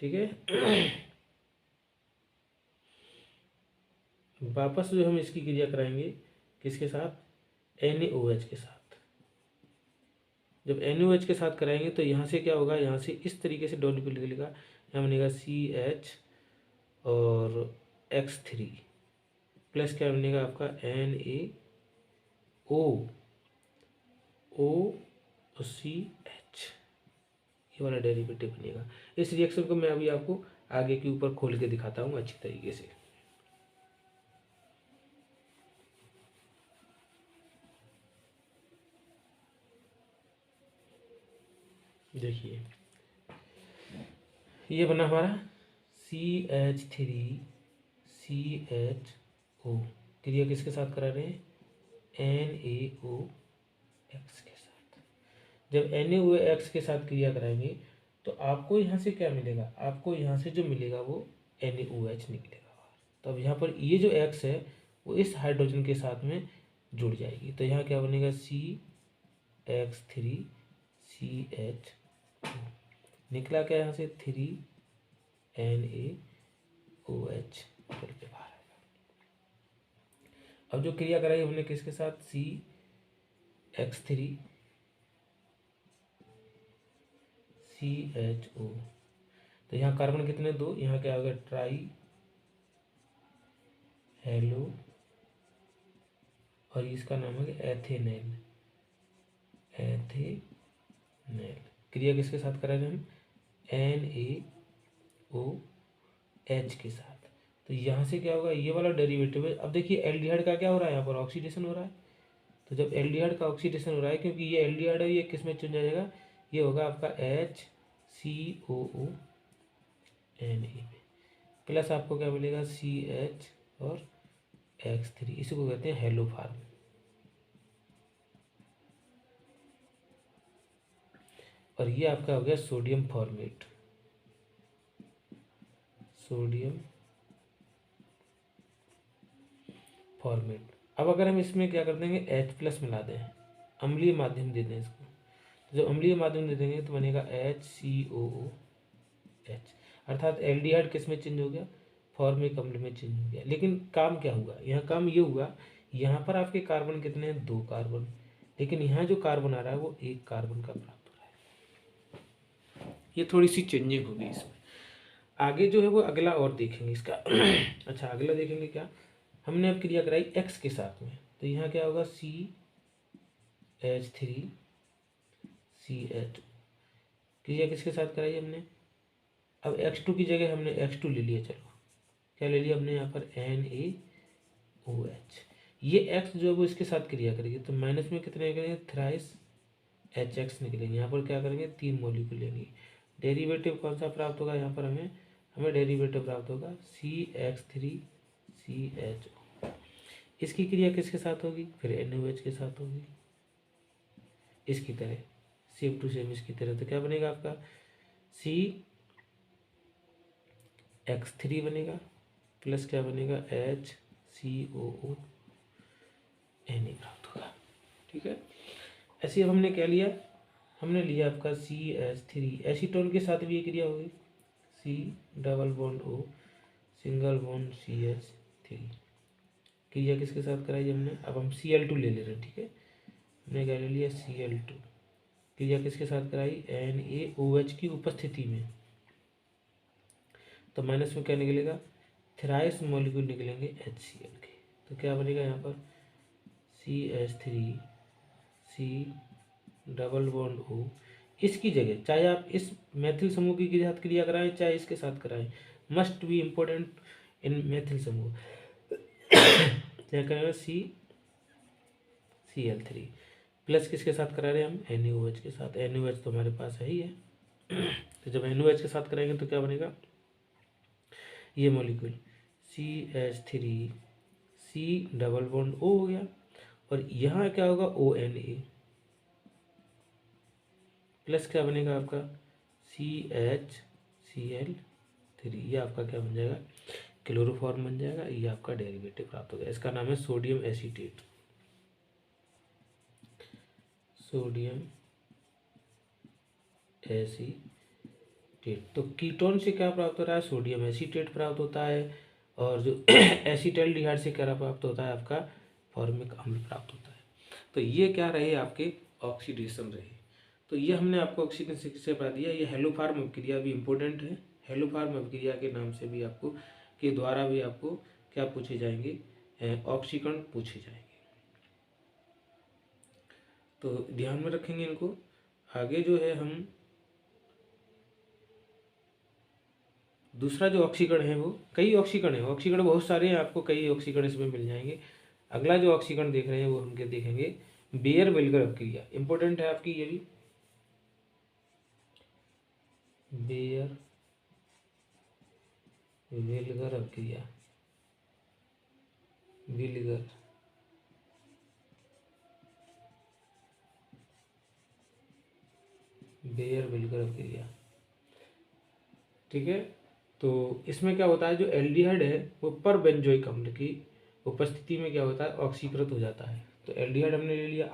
ठीक है। वापस जो हम इसकी क्रिया कराएंगे किसके साथ, NaOH के साथ। जब NaOH के साथ कराएंगे तो यहाँ से क्या होगा, यहाँ से इस तरीके से डॉट लिख लेगा, यहाँ बनेगा CH और X3 प्लस क्या बनेगा आपका NaOCH, ये वाला डेरिवेटिव बनेगा। इस रिएक्शन को मैं अभी आपको आगे के ऊपर खोल के दिखाता हूँ अच्छी तरीके से। देखिए ये बना हमारा CH3CHO, क्रिया किसके साथ करा रहे हैं, NaOX के साथ। जब NaOX के साथ क्रिया कराएंगे तो आपको यहाँ से क्या मिलेगा, आपको यहाँ से जो मिलेगा वो NaOH निकलेगा। तो अब यहाँ पर ये जो X है वो इस हाइड्रोजन के साथ में जुड़ जाएगी। तो यहाँ क्या बनेगा, CX3CH2 निकला क्या, यहाँ से 3NaOH करके बाहर आएगा। अब जो क्रिया कराई हमने किसके साथ, CH3 CHO। तो यहाँ कार्बन कितने, 2, यहाँ क्या होगा, ट्राई हेलो, और इसका नाम है एथेनेल। क्रिया किसके साथ करा रहे हैं हम, NaOH के साथ। तो यहाँ से क्या होगा, ये वाला डेरिवेटिव है। अब देखिए एल्डिहाइड का क्या हो रहा है, यहाँ पर ऑक्सीडेशन हो रहा है। तो जब एल्डिहाइड का ऑक्सीडेशन हो रहा है, क्योंकि ये एल्डिहाइड है, ये किस में चेंज हो जाएगा, ये होगा आपका HCOONA में, प्लस आपको क्या मिलेगा, CH और X3। इसी को कहते हैं हेलो फार्म। और ये आपका हो गया सोडियम फॉर्मेट, अब अगर हम इसमें क्या कर देंगे, H+ मिला दें, अम्लीय माध्यम दे दें इसको, तो जब अम्लीय माध्यम दे देंगे तो बनेगा HCOOH। अर्थात एल्डिहाइड किस में चेंज हो गया, फॉर्मिक अम्ल में चेंज हो गया। लेकिन काम क्या हुआ, यहाँ काम ये हुआ, यहाँ पर आपके कार्बन कितने हैं, 2 कार्बन, लेकिन यहाँ जो कार्बन आ रहा है वो 1 कार्बन का प्राप्त हो रहा है। ये थोड़ी सी चेंजिंग होगी इसमें। आगे जो है वो अगला और देखेंगे इसका। अच्छा, अगला देखेंगे क्या, हमने अब क्रिया कराई X के साथ में, तो यहाँ क्या होगा, CH3 CH। क्रिया किसके साथ कराई हमने, अब X2 की जगह हमने X2 ले लिया। चलो क्या ले लिया हमने यहाँ पर, NaOH। ये X जो है वो इसके साथ क्रिया करेगी, तो माइनस में कितने निकलेंगे, थ्राइस HX निकलेंगे। यहाँ पर क्या करेंगे, 3 मॉलिक्यूल लेंगे। डेरिवेटिव कौन सा प्राप्त होगा, यहाँ पर हमें डेरिवेटिव प्राप्त होगा CH3CHO। इसकी क्रिया किसके साथ होगी, फिर NaOH के साथ होगी, इसकी तरह सेम टू सेम इसकी तरह। तो क्या बनेगा आपका, CX3 बनेगा, प्लस क्या बनेगा, HCOO Na प्राप्त होगा। ठीक है, ऐसे अब हमने क्या लिया, हमने लिया आपका CH3, एसीटोन के साथ भी ये क्रिया होगी, C≡O CH3। क्रिया किसके साथ कराई हमने, अब हम Cl2 ले रहे हैं। ठीक है, हमने क्या ले लिया, Cl2। क्रिया किसके साथ कराई, NaOH की उपस्थिति में, तो माइनस में क्या निकलेगा, थ्राइस मॉलिक्यूल निकलेंगे HCl के। तो क्या बनेगा यहाँ पर, CH3 C≡O। इसकी जगह चाहे आप इस मैथिल समूह की साथ क्रिया कराएं, चाहे इसके साथ कराएं, must be important in Maithil समूह। क्या करेंगे, Cl3 प्लस किसके साथ करा रहे हैं हम, NaOH के साथ। NaOH तो हमारे पास है ही है। तो जब NaOH के साथ कराएंगे तो क्या बनेगा, ये मॉलिक्यूल CH3 C≡O हो गया, और यहाँ क्या होगा, ONA, प्लस क्या बनेगा आपका, CHCl3। ये आपका क्या बन जाएगा, क्लोरोफॉर्म बन जाएगा। ये आपका डेरिवेटिव प्राप्त हो गया, इसका नाम है सोडियम एसीटेट। तो कीटोन से क्या प्राप्त हो रहा है, सोडियम एसीटेट प्राप्त होता है, और जो एसीटल्डिहाइड से क्या प्राप्त होता है, आपका फॉर्मिक अम्ल प्राप्त होता है। तो ये क्या रहे, आपके ऑक्सीडेशन रहे। तो ये हमने आपको ऑक्सीडेशन से बता दिया। ये हेलोफार्म अभिक्रिया भी इम्पोर्टेंट है। हेलोफार्म अभिक्रिया के नाम से भी आपको, के द्वारा भी आपको क्या पूछे जाएंगे, ऑक्सीकरण पूछे जाएंगे। तो ध्यान में रखेंगे इनको। आगे जो है हम दूसरा जो ऑक्सीकरण है, वो कई ऑक्सीकरण है, ऑक्सीकरण बहुत सारे हैं, आपको कई ऑक्सीकरण इसमें मिल जाएंगे। अगला जो ऑक्सीकरण देख रहे हैं वो हम क्या देखेंगे, बेयर वेल्गर अभिक्रिया। इंपॉर्टेंट है आपकी ये भी, बेयर वेल्गर अभिक्रिया, वेल्गर बेयर वेल्गर अभिक्रिया। ठीक है, तो इसमें क्या होता है, जो एल्डिहाइड है वो पर बेंजोइक अम्ल की उपस्थिति में क्या होता है, ऑक्सीकृत हो जाता है। तो एल्डिहाइड हमने ले लिया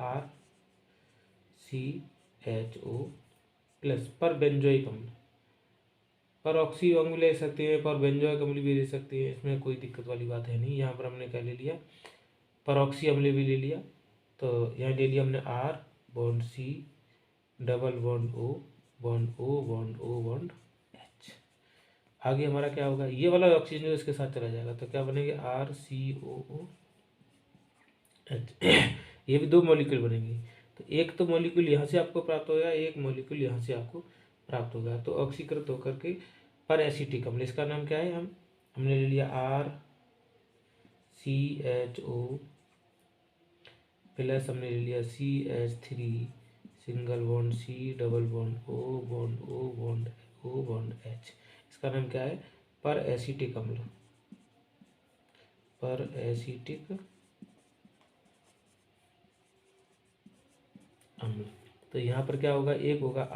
RCHO प्लस पर बेंजोइक अम्ल, पर ऑक्सी अम्ल ले सकते हैं, पर बेंजोइक अम्ल भी ले सकते हैं, इसमें कोई दिक्कत वाली बात है नहीं। यहाँ पर हमने क्या ले लिया, परऑक्सी अम्ल भी ले लिया, तो यहाँ ले लिया हमने R bond C double bond O bond O bond O bond H। आगे हमारा क्या होगा, ये वाला ऑक्सीजन इसके साथ चला जाएगा, तो क्या बनेंगे RCOO H। ये भी 2 मॉलिक्यूल बनेंगे, तो एक तो मॉलिक्यूल यहाँ से आपको प्राप्त होगा, एक मॉलिक्यूल यहाँ से आपको प्राप्त होगा, तो ऑक्सीकृत होकर के पर एसिटिक अम्ल, इसका नाम क्या है, हमने ले लिया RCHO प्लस हमने ले लिया CH3 single bond C double bond O bond O bond O bond H। इसका नाम क्या है, पर एसिटिक अम्ल, पर एसिटिक अम्ल। तो यहाँ पर क्या होगा, एक होगा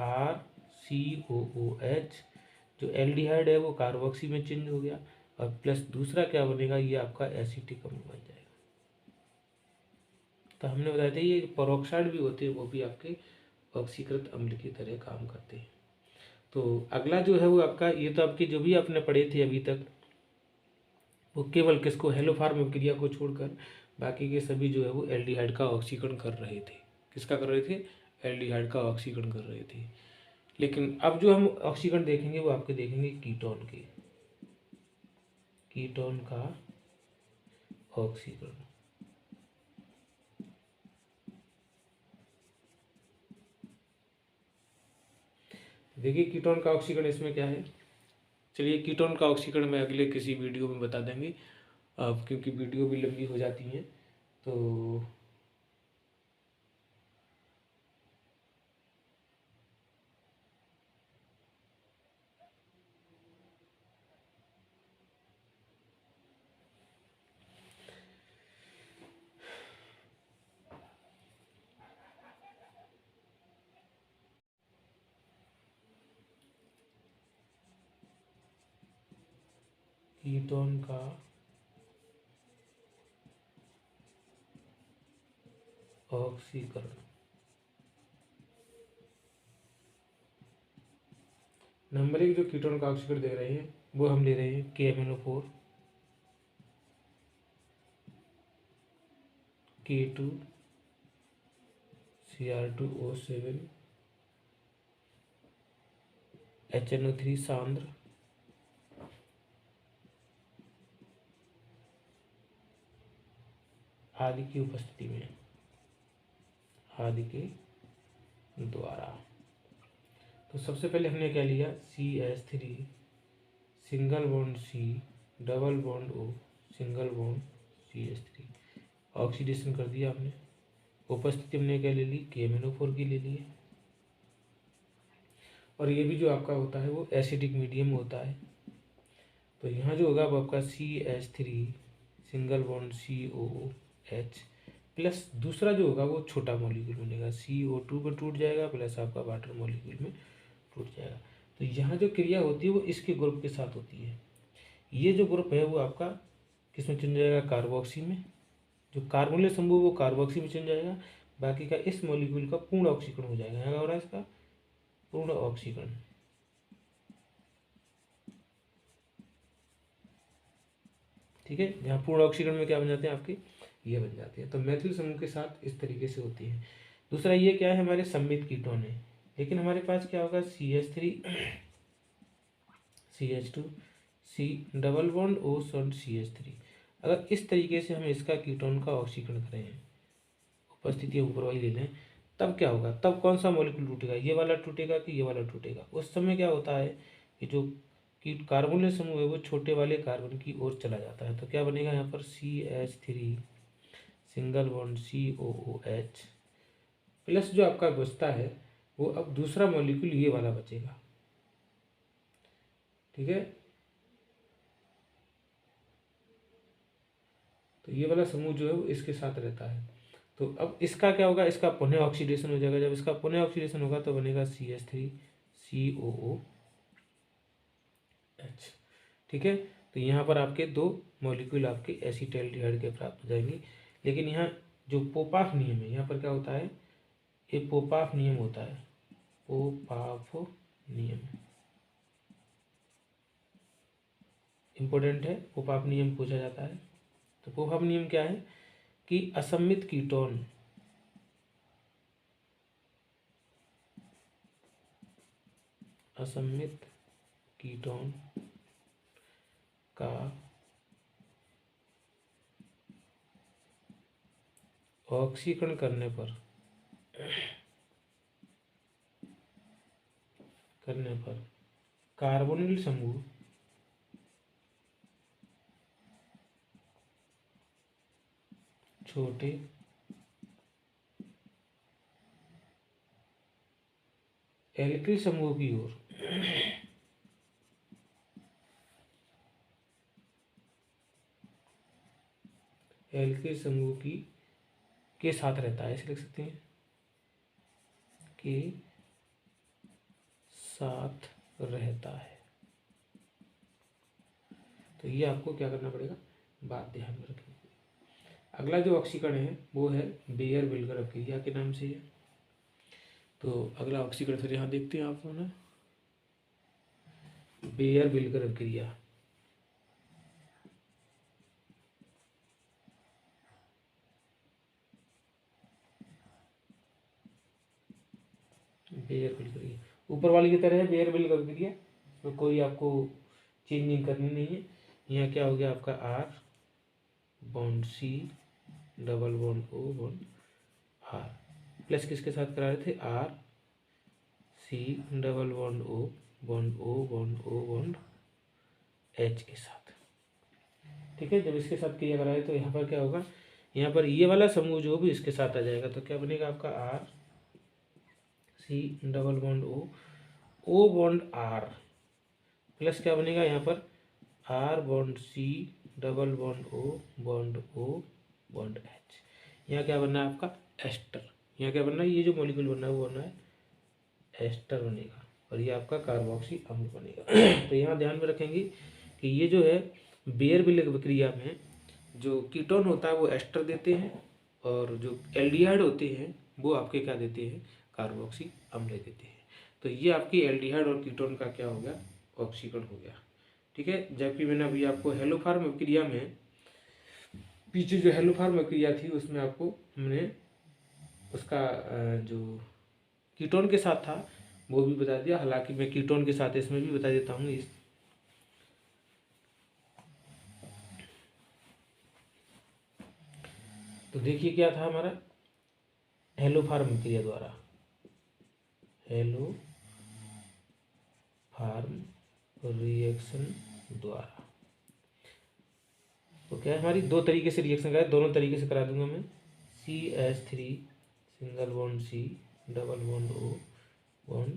RCOOH, जो एल्डिहाइड है वो कार्बोक्सी में चेंज हो गया, और प्लस दूसरा क्या बनेगा, ये आपका एसिटिक अम्ल बन जाएगा। तो हमने बताया था ये पेरोक्साइड भी होते हैं, वो भी आपके ऑक्सीकृत अम्ल की तरह काम करते हैं। तो अगला जो है वो आपका, ये तो आपके जो भी आपने पढ़े थे अभी तक, वो केवल किसको, हेलोफॉर्म क्रिया को छोड़कर बाकी के सभी जो है वो एल्डिहाइड का ऑक्सीकरण कर रहे थे। किसका कर रहे थे, एल्डिहाइड का ऑक्सीकरण कर रहे थे। लेकिन अब जो हम ऑक्सीकरण देखेंगे वो आपके देखेंगे कीटोन के, कीटोन का ऑक्सीकरण। देखिए कीटोन का ऑक्सीकरण इसमें क्या है, चलिए कीटोन का ऑक्सीकरण मैं अगले किसी वीडियो में बता देंगे, अब क्योंकि वीडियो भी लंबी हो जाती हैं। तो कीटोन का ऑक्सीकरण, नंबर 1 जो कीटोन का ऑक्सीकरण दे रहे हैं वो हम ले रहे हैं KMnO4 K2 Cr2O7 HNO3 सांद्र आदि की उपस्थिति में, आदि के द्वारा। तो सबसे पहले हमने क्या लिया, CH3 single bond C double bond O single bond CH3, oxidation कर दिया हमने। उपस्थिति हमने क्या ले ली, KMnO4 की ले ली है। और ये भी जो आपका होता है वो एसिडिक मीडियम होता है, तो यहाँ जो होगा वो आपका CH3 single bond COOH plus दूसरा जो होगा वो छोटा मॉलिक्यूल बनेगा, CO2 पर टूट जाएगा प्लस आपका वाटर मॉलिक्यूल में टूट जाएगा। तो यहाँ जो क्रिया होती है वो इसके ग्रुप के साथ होती है। ये जो ग्रुप है वो आपका किस में चेंज जाएगा, कार्बोक्सी में। जो कार्बोनिल समूह वो कार्बोक्सी में चेंज जाएगा, बाकी का इस मॉलिक्यूल का पूर्ण ऑक्सीकरण हो जाएगा। यहाँ हो रहा है इसका पूर्ण ऑक्सीकरण, ठीक है। जहाँ पूर्ण ऑक्सीकरण में क्या बन जाते हैं आपके, ये बन जाते हैं। तो मैथिल समूह के साथ इस तरीके से होती है। दूसरा ये क्या है, हमारे सम्मित कीटोन है, लेकिन हमारे पास क्या होगा, CH3 CH2 C double bond O और CH3। अगर इस तरीके से हम इसका कीटोन का ऑक्सीकरण करें, उपस्थिति ऊपर वाली ले लें, तब क्या होगा, तब कौन सा मॉलिक्यूल टूटेगा, ये वाला टूटेगा कि ये वाला टूटेगा। उस समय क्या होता है कि जो कि कार्बोनिल समूह है वो छोटे वाले कार्बन की ओर चला जाता है। तो क्या बनेगा यहाँ पर CH3 single bond COOH plus जो आपका बचता है वो अब दूसरा मॉलिक्यूल ये वाला बचेगा, ठीक है। तो ये वाला समूह जो है वो इसके साथ रहता है। तो अब इसका क्या होगा, इसका पुनः ऑक्सीडेशन हो जाएगा। जब इसका पुनः ऑक्सीडेशन होगा तो बनेगा CH3 COOH, ठीक है। तो यहाँ पर आपके 2 मॉलिक्यूल आपके एसिटाल्डिहाइड के प्राप्त हो जाएंगे। लेकिन यहाँ जो पोपाफ नियम है, यहाँ पर क्या होता है, ये पोपाफ नियम होता है, पोपाफ नियम इम्पोर्टेंट है। पोपाफ नियम पूछा जाता है। तो पोपाफ नियम क्या है, कि असममित कीटोन का ऑक्सीकरण करने पर कार्बोनिल समूह छोटे एल्किल समूह की ओर के साथ रहता है, ऐसे लिख सकते हैं, के साथ रहता है। तो ये आपको क्या करना पड़ेगा, बात ध्यान में रखनी। अगला जो ऑक्सीकरण है वो है बेयर विल्गर अभिक्रिया के नाम से है। तो अगला ऑक्सीकरण फिर यहाँ देखते हैं आप ना, बेयर विल्गर अभिक्रिया। बेयर विल्गर ऊपर वाली की तरह है बेयर विल्गर अभिक्रिया, तो कोई आपको चेंजिंग करनी नहीं है। यहाँ क्या हो गया आपका R bond C double bond O bond R, plus किसके साथ करा रहे थे, R C double bond O bond O bond O bond H के साथ। ठीक है, जब इसके साथ क्रिया कराए तो यहाँ पर क्या होगा, यहाँ पर ये वाला समूह जो भी इसके साथ आ जाएगा तो क्या बनेगा आपका R C double bond O bond R, plus क्या बनेगा यहाँ पर R bond C double bond O bond H. यहाँ क्या बनना है आपका एस्टर, यहाँ क्या बनना है, ये जो मॉलिक्यूल बनना है वो बनना है एस्टर बनेगा, और ये आपका कार्बोक्सी अम्ल बनेगा। तो यहाँ ध्यान में रखेंगे कि ये जो है बेयर विल्गर अभिक्रिया में जो कीटोन होता है वो एस्टर देते हैं, और जो एल्डिहाइड होते हैं वो आपके क्या देते हैं, कार्बोक्सी अम्ल देते हैं। तो ये आपकी एल्डिहाइड और कीटोन का क्या हो गया, ऑक्सीकरण हो गया। ठीक है, जबकि मैंने अभी आपको हेलोफॉर्म अभिक्रिया में पीछे जो हेलोफॉर्म अभिक्रिया थी उसमें आपको हमने उसका जो कीटोन के साथ था वो भी बता दिया, हालांकि मैं कीटोन के साथ इसमें भी बता देता हूँ। इस तो देखिए क्या था हमारा, हेलोफॉर्म अभिक्रिया द्वारा, हेलोफॉर्म रिएक्शन द्वारा तो क्या है, हमारी दो तरीके से रिएक्शन करा, दोनों तरीके से करा दूंगा मैं। CH3 single bond C double bond O bond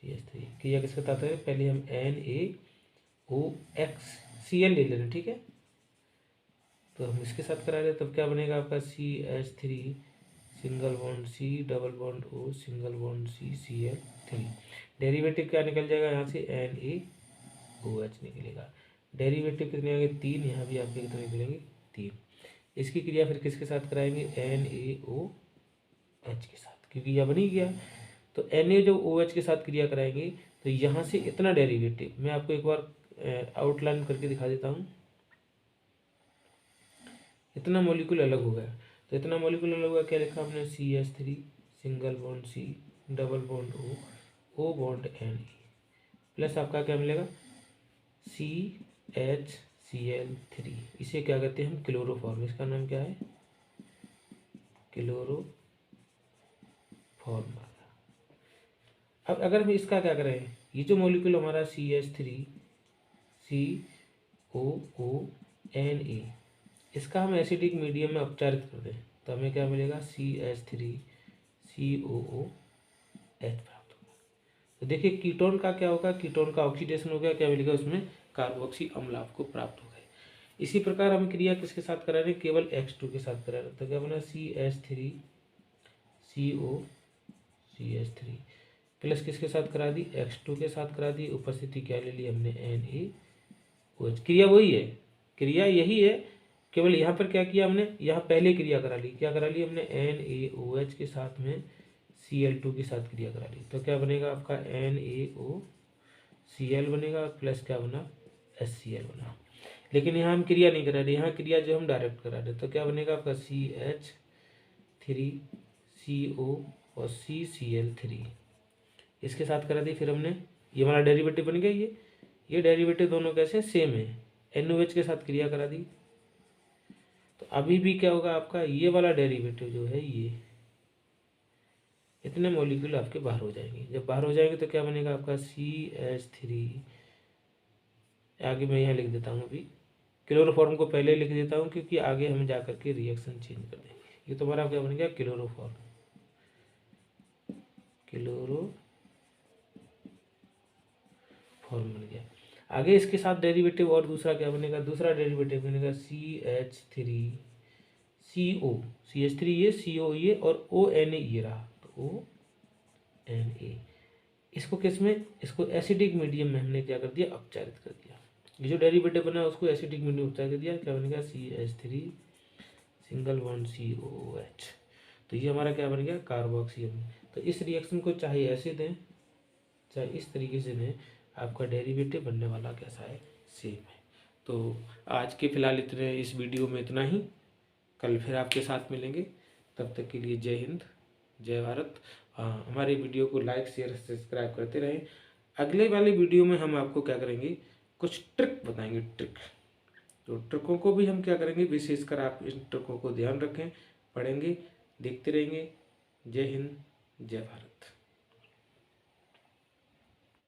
CH3, क्रिया किसके साथ है, पहले हम NaOHCl ले लेना, ठीक है। तो हम इसके साथ करा रहे तब क्या बनेगा आपका CH3 single bond C double bond O single bond C Cl3, derivative क्या निकल जाएगा यहाँ से NaOH निकलेगा। डेरिवेटिव कितने आएंगे, 3, यहाँ भी आपके कितने निकलेंगे, 3। इसकी क्रिया फिर किसके साथ कराएंगे, NaOH के साथ, क्योंकि यह बन ही गया। तो Na जब OH के साथ क्रिया कराएंगे तो यहाँ से इतना डेरिवेटिव मैं आपको एक बार आउटलाइन करके दिखा देता हूँ। इतना मॉलिक्यूल अलग हो गया, तो इतना मॉलिक्यूल अलग हुआ, क्या लिखा हमने, CH3 single bond C double bond O bond Na, plus आपका क्या मिलेगा CHCl3, इसे क्या कहते हैं हम, क्लोरोफॉर्म, इसका नाम क्या है, क्लोरोफॉर्म। अब अगर हम इसका क्या करें, ये जो मॉलिक्यूल हमारा CH3 COONA, इसका हम एसिडिक मीडियम में उपचारित कर दें तो हमें क्या मिलेगा, CH3 COOH प्राप्त होगा। तो देखिए कीटोन का क्या होगा, कीटोन का ऑक्सीडेशन हो गया, क्या मिलेगा उसमें, कार्बोक्सी अम्ल आपको प्राप्त हो गए। इसी प्रकार हम क्रिया किसके साथ करा रहे हैं, केवल X2 के साथ करा रहे हैं, तो क्या बना CH3 COCH3 प्लस किसके साथ करा दी, X2 के साथ करा दी, उपस्थिति क्या ले ली हमने, NaOH। क्रिया वही है, क्रिया यही है, केवल यहाँ पर क्या किया हमने, यहाँ पहले क्रिया करा ली, क्या करा ली हमने, NaOH के साथ में Cl2 के साथ क्रिया करा ली, तो क्या बनेगा आपका NaOCl बनेगा, प्लस क्या बना, HCl बना। लेकिन यहाँ हम क्रिया नहीं करा रहे, यहाँ क्रिया जो हम डायरेक्ट करा रहे, तो क्या बनेगा आपका CH3CO और CCl3, इसके साथ करा दी। फिर हमने ये हमारा डेरिवेटिव बन गया, ये डेरिवेटिव दोनों कैसे सेम है, NOH के साथ क्रिया करा दी। तो अभी भी क्या होगा आपका, ये वाला डेरिवेटिव जो है, ये इतने मॉलिक्यूल आपके बाहर हो जाएंगे। जब बाहर हो जाएंगे तो क्या बनेगा आपका CH3, आगे मैं यहाँ लिख देता हूँ, अभी क्लोरोफॉर्म को पहले लिख देता हूँ क्योंकि आगे हम जा करके रिएक्शन चेंज कर देंगे। ये तो हमारा क्या बन गया, क्लोरोफॉर्म, क्लोरोफॉर्म बन गया। आगे इसके साथ डेरिवेटिव और दूसरा क्या बनेगा, दूसरा डेरिवेटिव बनेगा CH3CO, CH3 ये, CO ये और ONA ये रहा, तो ONA। इसको किस में, इसको एसिडिक मीडियम में हमने क्या कर दिया, अपचारित कर दिया। ये जो डेरिवेटिव बना उसको एसिडिक मीडियम में उपचारित कर दिया, क्या बनेगा CH3 सिंगल बॉन्ड COOH। तो ये हमारा क्या बन गया, कार्बोक्सी अम्ल। तो इस रिएक्शन को चाहे ऐसे दें चाहे इस तरीके से दें, आपका डेरिवेटिव बनने वाला कैसा है, सेम है। तो आज के फिलहाल इतने, इस वीडियो में इतना ही। कल फिर आपके साथ मिलेंगे, तब तक के लिए जय हिंद, जय भारत। हमारे वीडियो को लाइक शेयर सब्सक्राइब करते रहें। अगले वाले वीडियो में हम आपको क्या करेंगे, कुछ ट्रिक बताएंगे, ट्रिक। तो ट्रिकों को भी हम क्या करेंगे, विशेषकर आप इन ट्रिकों को ध्यान रखें, पढ़ेंगे, देखते रहेंगे। जय हिंद, जय भारत।